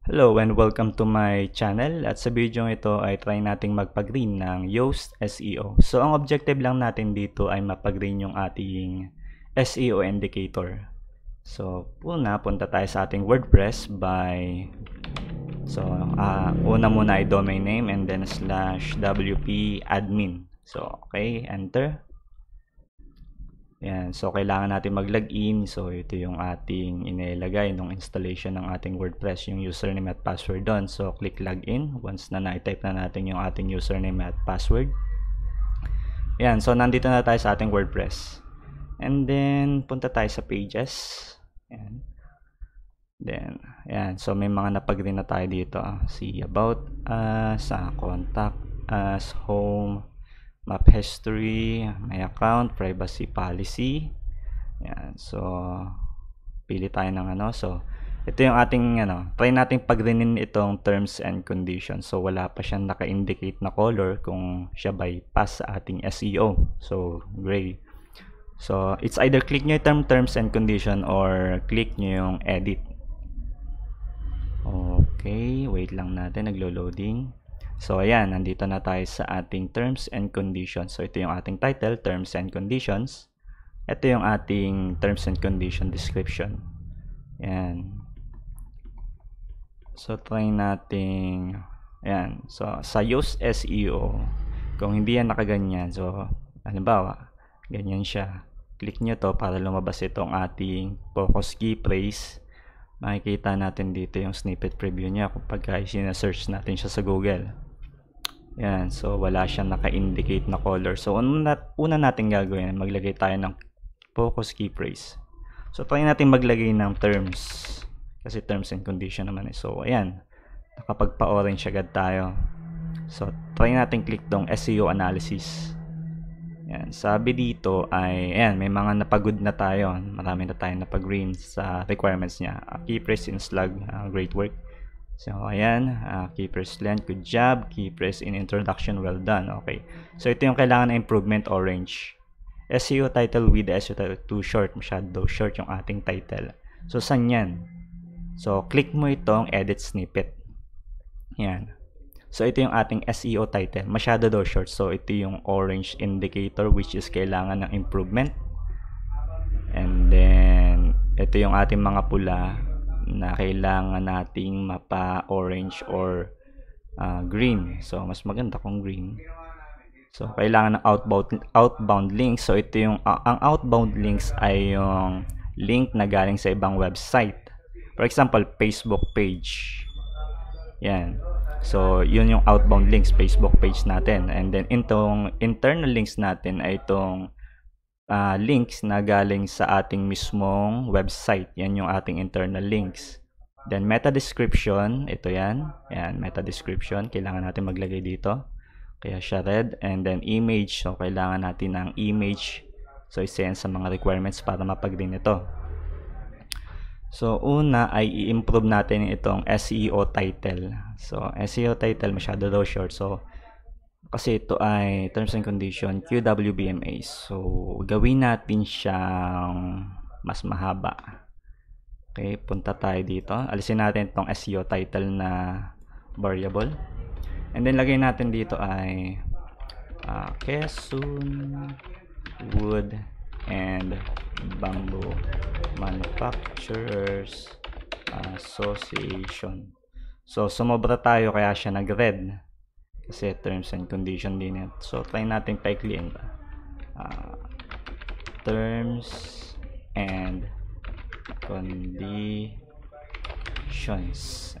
Hello and welcome to my channel. At sa video ito ay try nating magpag-green ng Yoast SEO. So ang objective lang natin dito ay mapag-green yung ating SEO indicator. So punta tayo sa ating WordPress by una muna ay domain name and then /wp admin. So okay, enter. Yan. So, kailangan natin mag-login. So, ito yung ating inilagay nung installation ng ating WordPress, yung username at password doon. So, click login. Once na na-type na natin yung ating username at password. Yan. So, nandito na tayo sa ating WordPress. And then, punta tayo sa pages. Yan. Then, yan. So, may mga napag-green na tayo dito. See about us, contact us, home, map history, my account, privacy policy. Yan. So, pili tayo ng So, ito yung ating try nating pag-greenin itong terms and conditions. So, wala pa siyang naka-indicate na color kung siya bypass sa ating SEO. So, gray. So, it's either click nyo yung terms and condition or click nyo yung edit. Okay, wait lang natin, naglo-loading. So, ayan, nandito na tayo sa ating terms and conditions. So, ito yung ating title, terms and conditions. Ito yung ating terms and condition description. Ayan. So, try nating, ayan. So, sa Yoast SEO, kung hindi yan nakaganyan, so, halimbawa, ganyan siya. Click nyo to para lumabas itong ating focus key phrase. Makikita natin dito yung snippet preview niya kapag i-search natin siya sa Google. Yan, so wala siyang naka-indicate na color. So una natin gagawin, maglagay tayo ng focus key phrase. So try natin maglagay ng terms kasi terms and condition naman So ayan, nakapagpa-orange agad tayo. So try natin click tong SEO analysis. Yan, sabi dito ay ayan, may mga napagod na tayo. Marami na tayong napag-green sa requirements niya. Key phrase in slug, great work. So, ayan, key phrase length, good job. Key phrase in introduction, well done. Okay. So, ito yung kailangan na improvement, orange. SEO title with SEO title, too short. Masyado short yung ating title. So, saan yan? So, click mo itong edit snippet. Yan. So, ito yung ating SEO title. Masyado daw short. So, ito yung orange indicator which is kailangan ng improvement. And then, ito yung ating mga pula na kailangan nating mapa-orange or green. So, mas maganda kung green. So, kailangan ng outbound links. So, ito yung, ang outbound links ay yung link na galing sa ibang website. For example, Facebook page. Yan. So, yun yung outbound links, Facebook page natin. And then, itong internal links natin ay itong links na galing sa ating mismong website. Yan yung ating internal links. Then meta description, ito yan. Yan, meta description, kailangan natin maglagay dito. Kaya siya red. And then image, so kailangan natin ng image. So isa yan sa mga requirements para mapag-green ito. So una ay i-improve natin itong SEO title. So SEO title masyado daw short. So kasi ito ay terms and condition QWBMA. So, gawin natin siyang mas mahaba. Okay, punta tayo dito. Alisin natin itong SEO title na variable. And then, lagay natin dito ay Quezon Wood and Bamboo Manufacturers Association. So, sumobra tayo kaya siya nag-red. Kasi terms and condition din yan. So, try natin paikliin ba. Terms and conditions.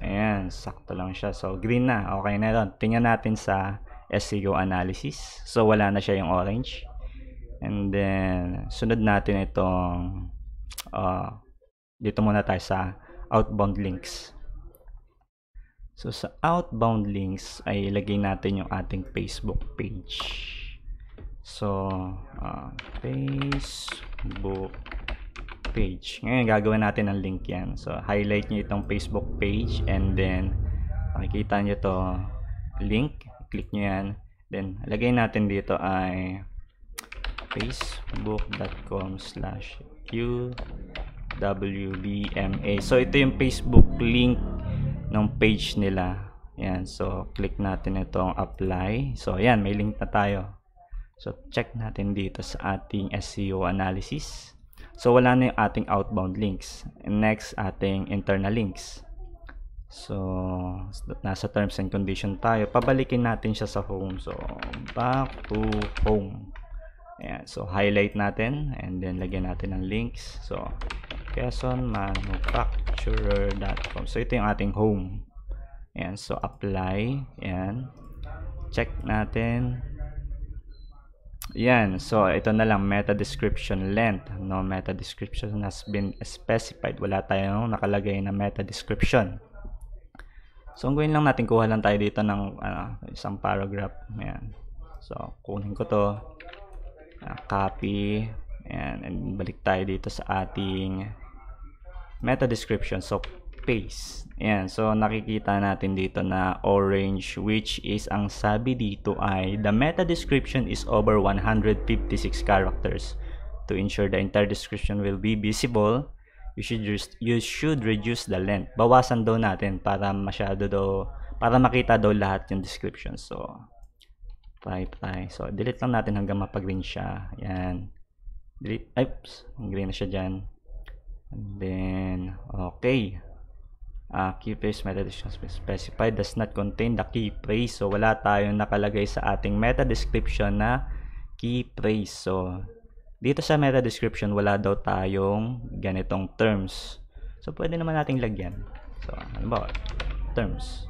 Ayan, sakto lang siya. So, green na. Okay na yun. Tingnan natin sa SEO analysis. So, wala na siya yung orange. And then, sunod natin itong dito muna tayo sa outbound links. So, sa outbound links ay ilagay natin yung ating Facebook page. So, Facebook page. Ngayon, gagawin natin ang link yan. So, highlight nyo itong Facebook page and then, makikita nyo to link. Click nyo yan. Then, lagay natin dito ay facebook.com/QWBMA. So, ito yung Facebook link ng page nila. Yan, so click natin itong apply. So ayan, may link na tayo. So check natin dito sa ating SEO analysis. So wala na yung ating outbound links. Next, ating internal links. So nasa terms and condition tayo. Pabalikin natin siya sa home. So back to home. Ayan, so highlight natin and then lagyan natin ng links. So quezonmanufacturer.com. So ito yung ating home. Ayan, so apply. Ayan, check natin. Ayan, so ito na lang, meta description length. No meta description has been specified. Wala tayong nakalagay na meta description. So ang gawin lang natin, kuha lang tayo dito ng isang paragraph. Ayan, so kunin ko to, copy, and balik tayo dito sa ating meta description. So paste. Ayan, so nakikita natin dito na orange, which is ang sabi dito ay the meta description is over 156 characters. To ensure the entire description will be visible, you should reduce the length. Bawasan daw natin para para makita daw lahat yung description. So try. So delete lang natin hanggang mapag-green siya. Ayan. Delete. Oops, green na siya dyan. And then okay. Key phrase meta description specified does not contain the key phrase. So wala tayong nakalagay sa ating meta description na key phrase. So dito sa meta description wala daw tayong ganitong terms. So pwede naman nating lagyan. So ano ba? Terms.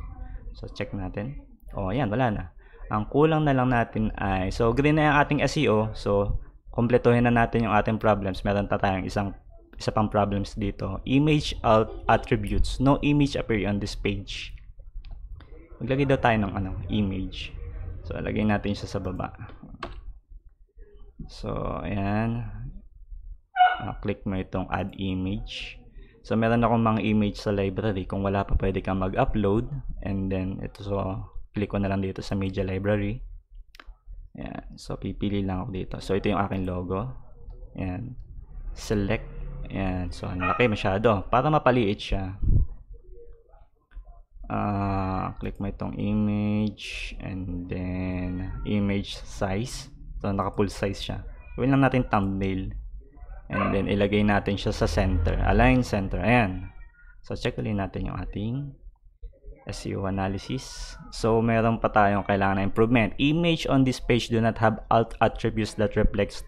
So check natin. Oh, ayan, wala na. Ang kulang na lang natin ay, so green na yung ating SEO. So kumpletuhin na natin yung ating problems. Meron pa tayong isa pang problems dito. Image attributes. No image appear on this page. Maglagay daw tayo ng image. So lagay natin siya sa baba. So ayan. Click mo itong add image. So meron akong mga image sa library. Kung wala pa, pwede kang mag-upload. And then ito, so click ko na lang dito sa media library. Ayan. So pipili lang ako dito. So ito yung aking logo. Ayan. Select. Ayan, so ang laki masyado. Para mapaliit siya, click mo itong image and then image size. So naka full size siya. Gawin lang natin thumbnail and then ilagay natin siya sa center, align center. Ayan, so check ulit natin yung ating SEO analysis. So meron pa tayong kailangan na improvement. Image on this page do not have alt attributes that reflects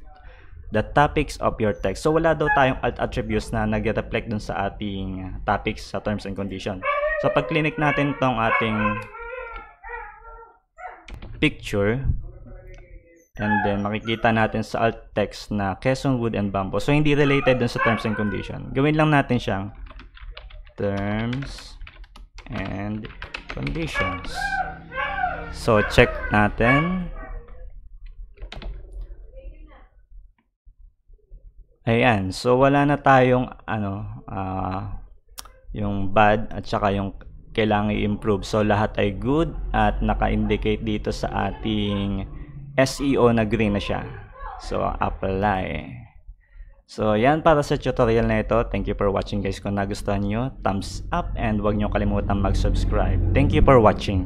the topics of your text. So wala daw tayong alt attributes na nag-reflect dun sa ating topics sa terms and condition. So pag click natin tong ating picture and then makikita natin sa alt text na Quezon Wood and Bamboo. So hindi related dun sa terms and condition. Gawin lang natin siyang terms and conditions. So check natin. Ayan, so wala na tayong yung bad at saka yung kailangan i-improve. So lahat ay good at naka-indicate dito sa ating SEO na green na siya. So apply. So yan para sa tutorial na ito. Thank you for watching guys. Kung nagustuhan nyo, thumbs up and huwag nyo kalimutan mag-subscribe. Thank you for watching.